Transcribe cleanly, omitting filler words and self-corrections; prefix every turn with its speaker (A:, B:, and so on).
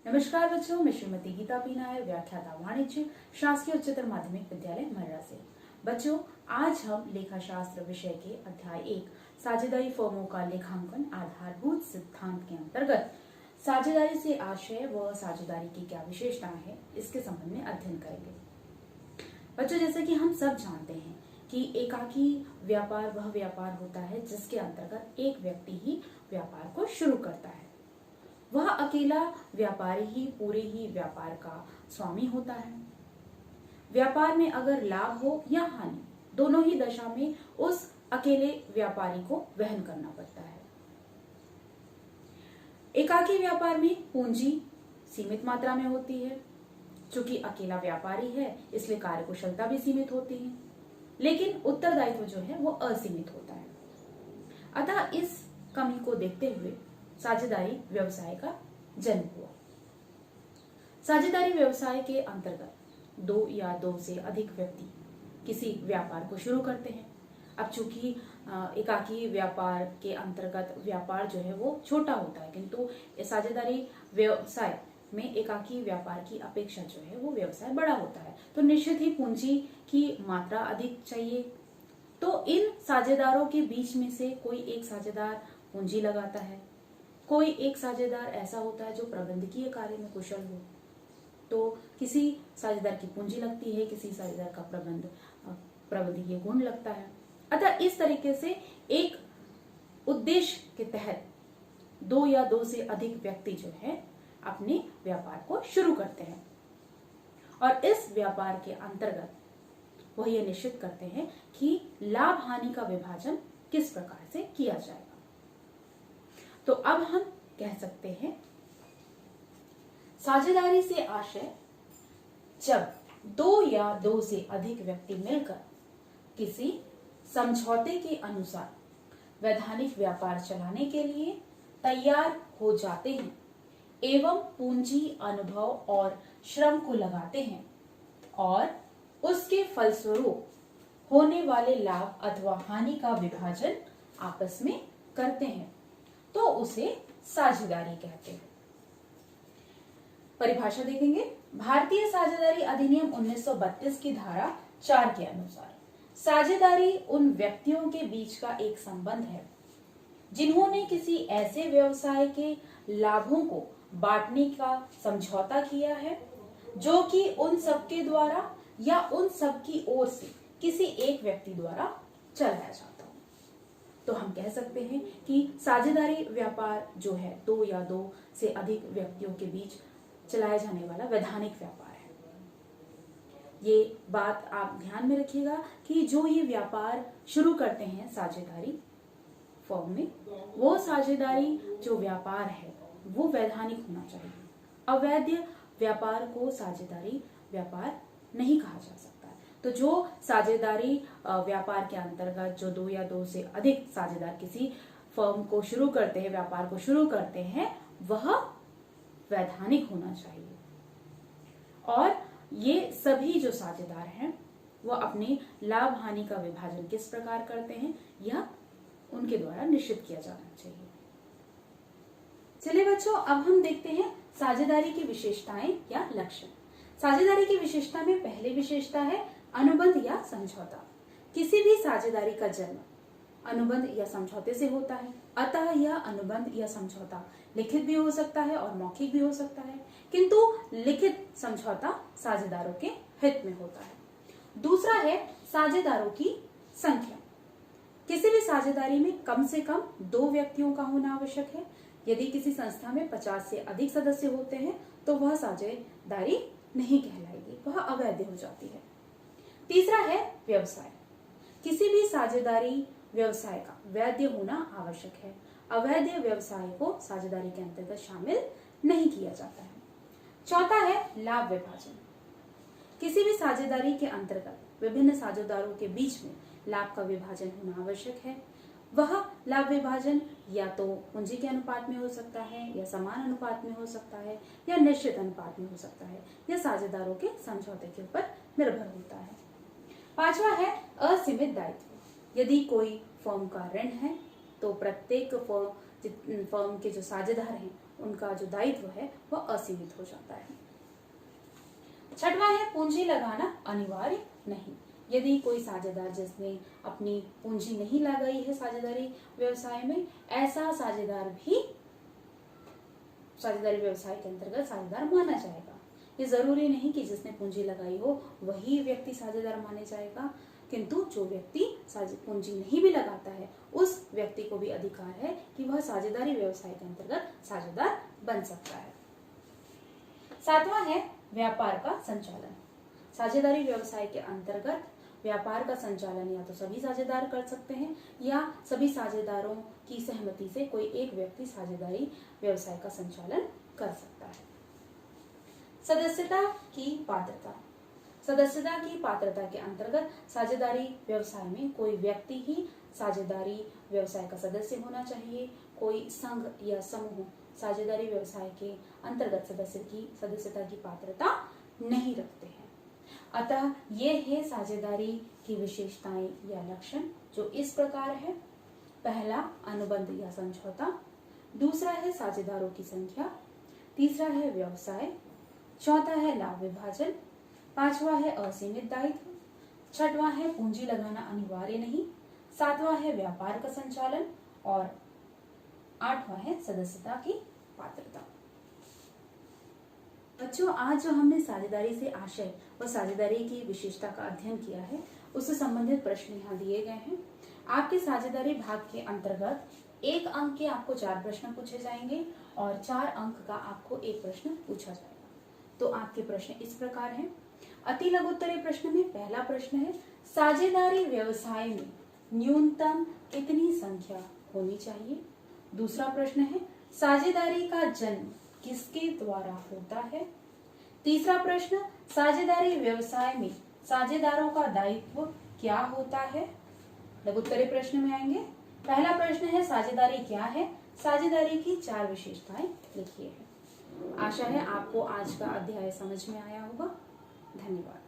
A: नमस्कार बच्चों, मैं श्रीमती गीता पी नायर, व्याख्याता वाणिज्य, शासकीय उच्चतर माध्यमिक विद्यालय मर्रा से। बच्चों, आज हम लेखाशास्त्र विषय के अध्याय 1 साझेदारी फर्मों का लेखांकन आधारभूत सिद्धांत के अंतर्गत साझेदारी से आशय व साझेदारी की क्या विशेषताएं हैं, इसके संबंध में अध्ययन करेंगे। बच्चों, जैसे कि हम सब जानते हैं कि एकाकी व्यापार वह व्यापार होता है जिसके अंतर्गत एक व्यक्ति ही व्यापार को शुरू करता है। वह अकेला व्यापारी ही पूरे ही व्यापार का स्वामी होता है। व्यापार में अगर लाभ हो या हानि, दोनों ही दशा में उस अकेले व्यापारी को वहन करना पड़ता है। एकाकी व्यापार में पूंजी सीमित मात्रा में होती है। चूंकि अकेला व्यापारी है, इसलिए कार्यकुशलता भी सीमित होती है, लेकिन उत्तरदायित्व जो है वो असीमित होता है। अतः इस कमी को देखते हुए साझेदारी व्यवसाय का जन्म हुआ। साझेदारी व्यवसाय के अंतर्गत दो या दो से अधिक व्यक्ति किसी व्यापार को शुरू करते हैं। अब चूंकि एकाकी व्यापार के अंतर्गत व्यापार जो है वो छोटा होता है, किंतु साझेदारी व्यवसाय में एकाकी व्यापार की अपेक्षा जो है वो व्यवसाय बड़ा होता है, तो निश्चित ही पूंजी की मात्रा अधिक चाहिए। तो इन साझेदारों के बीच में से कोई एक साझेदार पूंजी लगाता है, कोई एक साझेदार ऐसा होता है जो प्रबंधकीय कार्य में कुशल हो। तो किसी साझेदार की पूंजी लगती है, किसी साझेदार का प्रबंधकीय गुण लगता है। अतः इस तरीके से एक उद्देश्य के तहत दो या दो से अधिक व्यक्ति जो है अपने व्यापार को शुरू करते हैं और इस व्यापार के अंतर्गत वह ये निश्चित करते हैं कि लाभ हानि का विभाजन किस प्रकार से किया जाएगा। तो अब हम कह सकते हैं साझेदारी से आशय जब दो या दो से अधिक व्यक्ति मिलकर किसी समझौते के अनुसार वैधानिक व्यापार चलाने के लिए तैयार हो जाते हैं एवं पूंजी, अनुभव और श्रम को लगाते हैं और उसके फलस्वरूप होने वाले लाभ अथवा हानि का विभाजन आपस में करते हैं, तो उसे साझेदारी कहते हैं। परिभाषा देखेंगे। भारतीय साझेदारी अधिनियम 1932 की धारा 4 के अनुसार साझेदारी उन व्यक्तियों के बीच का एक संबंध है जिन्होंने किसी ऐसे व्यवसाय के लाभों को बांटने का समझौता किया है जो कि उन सबके द्वारा या उन सबकी ओर से किसी एक व्यक्ति द्वारा चलाया जाता हो। तो हम कह सकते हैं कि साझेदारी व्यापार जो है दो या दो से अधिक व्यक्तियों के बीच चलाया जाने वाला वैधानिक व्यापार है। ये बात आप ध्यान में रखिएगा कि जो ये व्यापार शुरू करते हैं साझेदारी फर्म में, वो साझेदारी जो व्यापार है वो वैधानिक होना चाहिए। अवैध व्यापार को साझेदारी व्यापार नहीं कहा जा सकता। तो जो साझेदारी व्यापार के अंतर्गत जो दो या दो से अधिक साझेदार किसी फर्म को शुरू करते हैं, व्यापार को शुरू करते हैं, वह वैधानिक होना चाहिए। और ये सभी जो साझेदार हैं वह अपने लाभ हानि का विभाजन किस प्रकार करते हैं, यह उनके द्वारा निश्चित किया जाना चाहिए। चलिए बच्चों, अब हम देखते हैं साझेदारी की विशेषताएं या लक्षण। साझेदारी की विशेषता में पहली विशेषता है अनुबंध या समझौता। किसी भी साझेदारी का जन्म अनुबंध या समझौते से होता है। अतः यह अनुबंध या समझौता लिखित भी हो सकता है और मौखिक भी हो सकता है, किंतु लिखित समझौता साझेदारों के हित में होता है। दूसरा है साझेदारों की संख्या। किसी भी साझेदारी में कम से कम दो व्यक्तियों का होना आवश्यक है। यदि किसी संस्था में 50 से अधिक सदस्य होते हैं तो वह साझेदारी नहीं कहलाएगी, वह अवैध हो जाती है। तीसरा है व्यवसाय। किसी भी साझेदारी व्यवसाय का वैध होना आवश्यक है। अवैध व्यवसाय को साझेदारी के अंतर्गत शामिल नहीं किया जाता है। चौथा है लाभ विभाजन। किसी भी साझेदारी के अंतर्गत विभिन्न साझेदारों के बीच में लाभ का विभाजन होना आवश्यक है। वह लाभ विभाजन या तो पूंजी के अनुपात में हो सकता है, या समान अनुपात में हो सकता है, या निश्चित अनुपात में हो सकता है। यह साझेदारों के समझौते के ऊपर निर्भर होता है। पांचवा है असीमित दायित्व। यदि कोई फर्म का ऋण है तो प्रत्येक फर्म के जो साझेदार हैं उनका जो दायित्व है वह असीमित हो जाता है। छठवां है पूंजी लगाना अनिवार्य नहीं। यदि कोई साझेदार जिसने अपनी पूंजी नहीं लगाई है साझेदारी व्यवसाय में, ऐसा साझेदार भी साझेदारी व्यवसाय के अंतर्गत साझेदार माना जाएगा। ये जरूरी नहीं कि जिसने पूंजी लगाई हो वही व्यक्ति साझेदार माने जाएगा, किंतु जो व्यक्ति पूंजी नहीं भी लगाता है उस व्यक्ति को भी अधिकार है कि वह साझेदारी व्यवसाय के अंतर्गत साझेदार बन सकता है। सातवां है व्यापार का संचालन। साझेदारी व्यवसाय के अंतर्गत व्यापार का संचालन या तो सभी साझेदार कर सकते हैं या सभी साझेदारों की सहमति से कोई एक व्यक्ति साझेदारी व्यवसाय का संचालन कर सकता है। सदस्यता की पात्रता। सदस्यता की पात्रता के अंतर्गत साझेदारी व्यवसाय में कोई व्यक्ति ही साझेदारी व्यवसाय का सदस्य होना चाहिए। कोई संघ या समूह साझेदारी व्यवसाय के अंतर्गत सदस्यता की पात्रता नहीं रखते हैं। अतः ये है साझेदारी की विशेषताएं या लक्षण जो इस प्रकार है। पहला, अनुबंध या समझौता। दूसरा है साझेदारों की संख्या। तीसरा है व्यवसाय। चौथा है लाभ विभाजन। पांचवा है असीमित दायित्व। छठवां है पूंजी लगाना अनिवार्य नहीं। सातवां है व्यापार का संचालन और आठवां है सदस्यता की पात्रता। बच्चों, आज जो हमने साझेदारी से आशय व साझेदारी की विशेषता का अध्ययन किया है उससे संबंधित प्रश्न यहाँ दिए गए हैं। आपके साझेदारी भाग के अंतर्गत 1 अंक के आपको 4 प्रश्न पूछे जाएंगे और 4 अंक का आपको 1 प्रश्न पूछा जाएगा। तो आपके प्रश्न इस प्रकार हैं। अति लघु उत्तरीय प्रश्न में पहला प्रश्न है, साझेदारी व्यवसाय में न्यूनतम कितनी संख्या होनी चाहिए। दूसरा प्रश्न है, साझेदारी का जन्म किसके द्वारा होता है। तीसरा प्रश्न, साझेदारी व्यवसाय में साझेदारों का दायित्व क्या होता है। लघु उत्तरीय प्रश्न में आएंगे। पहला प्रश्न है, साझेदारी क्या है। साझेदारी की 4 विशेषताएं लिखिए है। आशा है आपको आज का अध्याय समझ में आया होगा। धन्यवाद।